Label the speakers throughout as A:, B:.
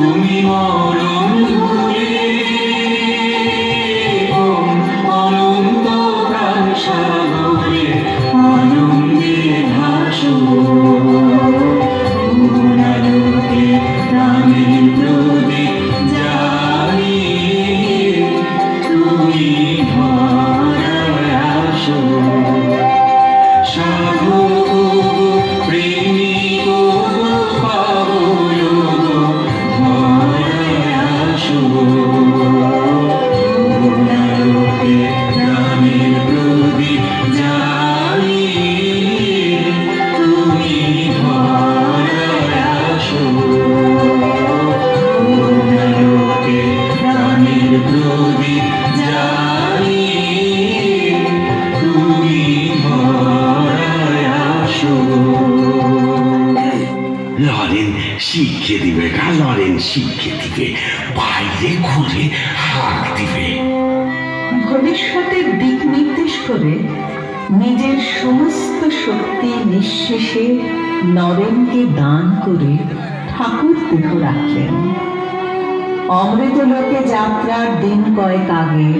A: তুমি মরণ ভুলে অনন্ত প্রাণ সাগরে আনন্দে ভাসো। গুণালোকে প্রাণের প্রদীপ জ্বালিয়ে তুমি ঘরে আসো। সাধু প্রেমিক পাগল ঘরে আসো। গুণালোকে প্রাণের প্রদীপ জ্বালিয়ে তুমি ঘরে আসো। গুণালোকে প্রাণের প্রদীপ জ্বালিয়ে তুমি ঘরে আসো।
B: লরেন শিখিয়ে দিবে গা, লরেন শিখিয়ে দিবে, বাইরে ঘুরে হাঁক দিবে।
C: ভবিষ্যতের দিক নির্দেশ করে নিজের সমস্ত শক্তি নিঃশেষে নরেনকে দান করে ঠাকুর দেহ রাখলেন। অমৃতলোকে যাত্রার দিন কয়েক আগে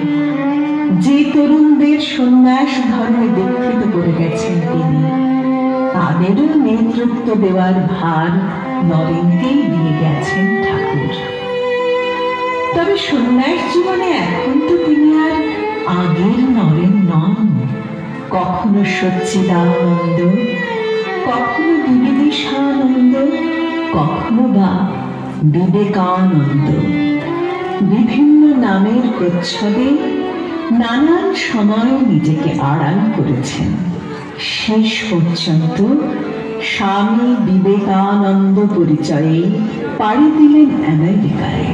C: যে তরুণদের সন্ন্যাস ধর্মে দীক্ষিত করে গেছেন তিনি, তাদেরও নেতৃত্ব দেওয়ার ভার নরেনকেই দিয়ে গেছেন ঠাকুর। তবে সন্ন্যাস জীবনে এখন তো তিনি আর আগের নরেন নন। কখনো সচ্চিদানন্দ, কখনো বিবিদিশানন্দ, কখনো বা বিবেকানন্দ। বিভিন্ন নামের প্রচ্ছদে নানান সময় নিজেকে আড়াল করেছেন। শেষ পর্যন্ত স্বামী বিবেকানন্দ পরিচয়ে পাড়ি দিলেন আমেরিকায়।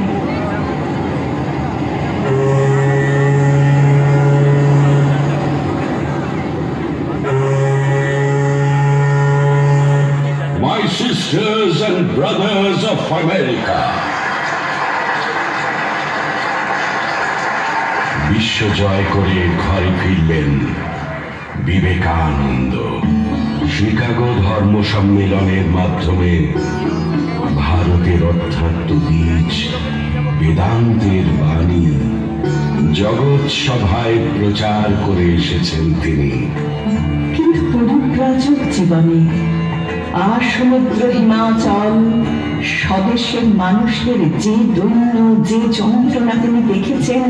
B: My sisters and brothers of America, বিশ্ব জয় করে ঘরে ফিরলেন বিবেকানন্দ। শিকাগো ধর্ম সম্মেলনের মাধ্যমে ভারতের অধ্যাত্ম বীজ বেদান্তের বাণী জগৎ সভায় প্রচার করে এসেছেন তিনি।
C: কিন্তু পরিব্রাজক জীবনে আসমুদ্র হিমাচল স্বদেশের মানুষের যে দৈন্য, যে যন্ত্রণা তিনি দেখেছেন,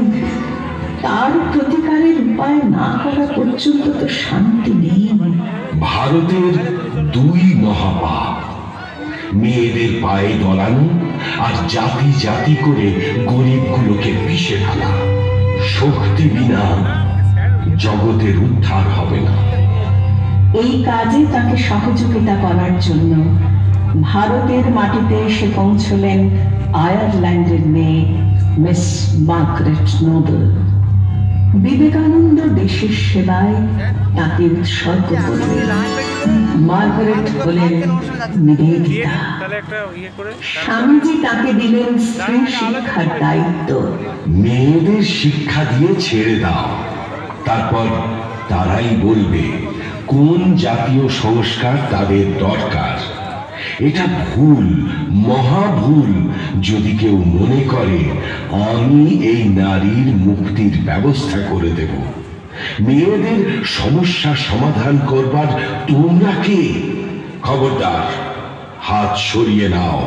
C: তার প্রতিকারের উপায় না করা পর্যন্ত তো শান্তি নেই।
B: ভারতের দুই মহাপাপ, মেয়েদের পায়ে দলানো আর জাতি জাতি করে গরিবগুলোকে পিষে ফেলা। শক্তি বিনা জগতের উদ্ধার হবে না।
C: এই কাজে তাকে সহযোগিতা করার জন্য ভারতের মাটিতে এসে পৌঁছলেন আয়ারল্যান্ডের মেয়ে মিস মার্গারেট নোবেল। বিবেকানন্দ দেশের সেবায় তাকে উৎসর্গ করলেন। মার্গারেট হলেন নিবেদিতা। স্বামীজি তাকে দিলেন স্ত্রী শিক্ষার দায়িত্ব।
B: মেয়েদের শিক্ষা দিয়ে ছেড়ে দাও, তারপর তারাই বলবে কোন জাতীয় সংস্কার তাদের দরকার। এটা ভুল, মহা ভুল যদি কেউ মনে করে আমি এই নারীর মুক্তির ব্যবস্থা করে দেব। মেয়েদের সমস্যা সমাধান করবার তোমরা কে? খবরদার, হাত সরিয়ে নাও।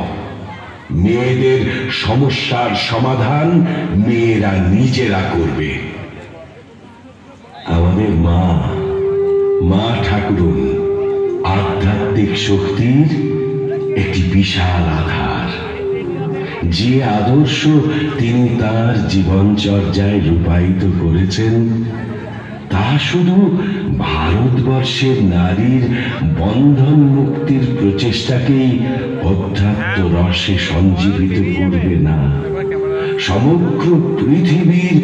B: মেয়েদের সমস্যার সমাধান মেয়েরা নিজেরা করবে। আমাদের মা ঠাকুরুন আধ্যাত্মিক শক্তির একটি বিশাল আধার। যে আদর্শ তিনি তার জীবনচর্যায় রূপায়িত করেছেন তা শুধু ভারতবর্ষের নারীর বন্ধন মুক্তির প্রচেষ্টাকেই অধ্যাত্ম রসে সঞ্জীবিত করবে না, সমগ্র পৃথিবীর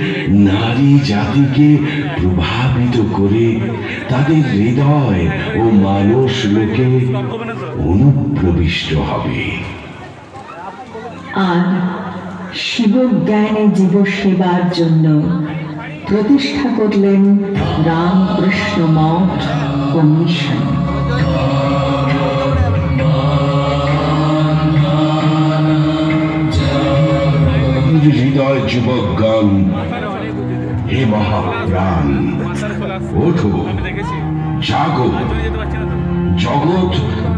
B: নারী জাতিকে প্রভাবিত করে তাদের হৃদয় ও মানস লোকে অনুপ্রবিষ্ট হবে।
C: আর শিবজ্ঞানে জীব সেবার জন্য প্রতিষ্ঠা করলেন রামকৃষ্ণ মঠ ও মিশন।
A: জয়
B: যুবকগণ, হে মহাপ্রাণ, ওঠো, জাগো। জগৎ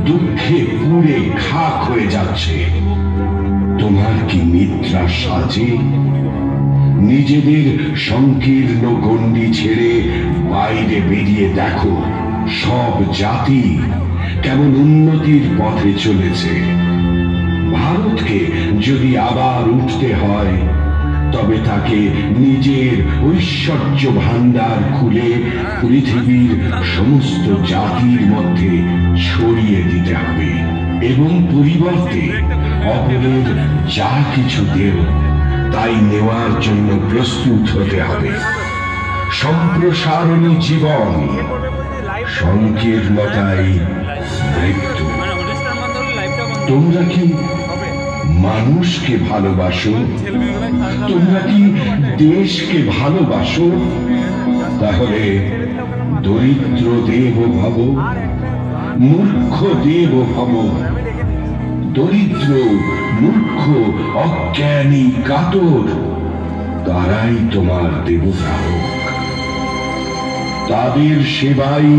B: দুঃখে পুড়ে খাক হয়ে যাচ্ছে। তোমার কি নিদ্রা সাজে? নিজেদের সংকীর্ণ গণ্ডি ছেড়ে বাইরে বেরিয়ে দেখো, সব জাতি কেমন উন্নতির পথে চলেছে। ভারতকে যদি আবার উঠতে হয়, তবে তাকে নিজের ঐশ্বর্য ভান্ডার খুলে পৃথিবীর সমস্ত জাতির মধ্যে ছড়িয়ে দিতে হবে এবং পরিবর্তে অপরের যা কিছু দেব তাই নেওয়ার জন্য প্রস্তুত হতে হবে। সম্প্রসারণী জীবন, সংকীর্ণতাই মৃত্যু। তোমরা কি মানুষকে ভালোবাসো? তোমরা কি দেশকে ভালোবাসো? তাহলে দরিদ্র দেব ভব, মূর্খ দেব ভব। দরিদ্র, মূর্খ, অজ্ঞানী, কাতর, তারাই তোমার দেবতা হোক। তাদের সেবাই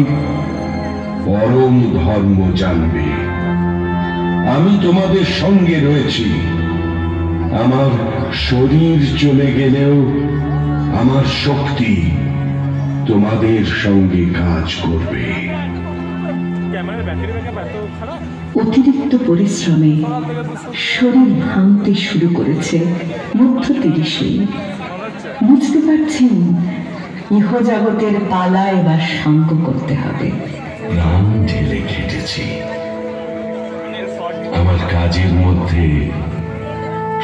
B: পরম ধর্ম জানবে। আমি তোমাদের সঙ্গে রয়েছি। আমার শরীর চলে গেলেও আমার শক্তি তোমাদের সঙ্গে কাজ করবে।
C: অতিরিক্ত পরিশ্রমে শরীর ভাঙতে শুরু করেছে মধ্য 30-এ। বুঝতে পারছেন, ইহজগতের পালা এবার শান্ত করতে হবে।
B: প্রাণ ঢেলে খেটেছি। আমার কাজের মধ্যে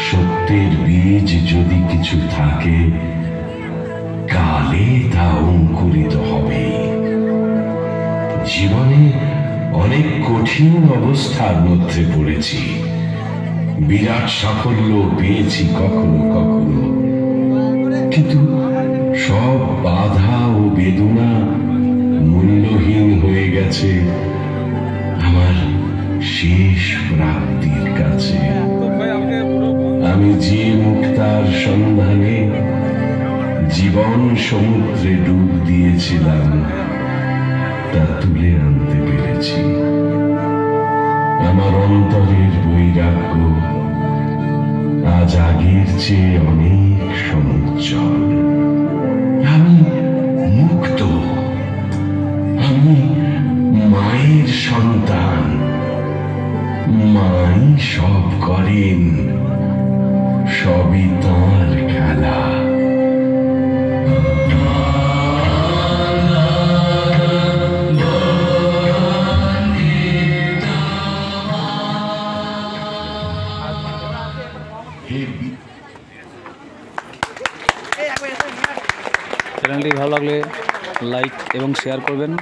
B: সত্যের বীজ যদি কিছু থাকে, কালে তা অঙ্কুরিত হবে। জীবনে অনেক কঠিন অবস্থার মধ্যে পড়েছি, বিরাট সাফল্য পেয়েছি কখনো কখনো, কিন্তু সব বাধা ও বেদনা মূল্যহীন হয়ে গেছে আমার শেষ প্রাপ্তির কাছে। আমি যে মুক্তার সন্ধানে জীবন সমুদ্রে ডুব দিয়েছিলাম, তা তুলে আনতে পেরেছি। আমার অন্তরের বৈরাগ্য আজ আগের চেয়ে অনেক সমুজ্জ্বল। আমি মুক্ত, আমি মায়ের সন্তান। মাই সব করেন, সবই তাঁর খেলা।
D: চ্যানেলটি ভালো লাগলে লাইক এবং শেয়ার করবেন।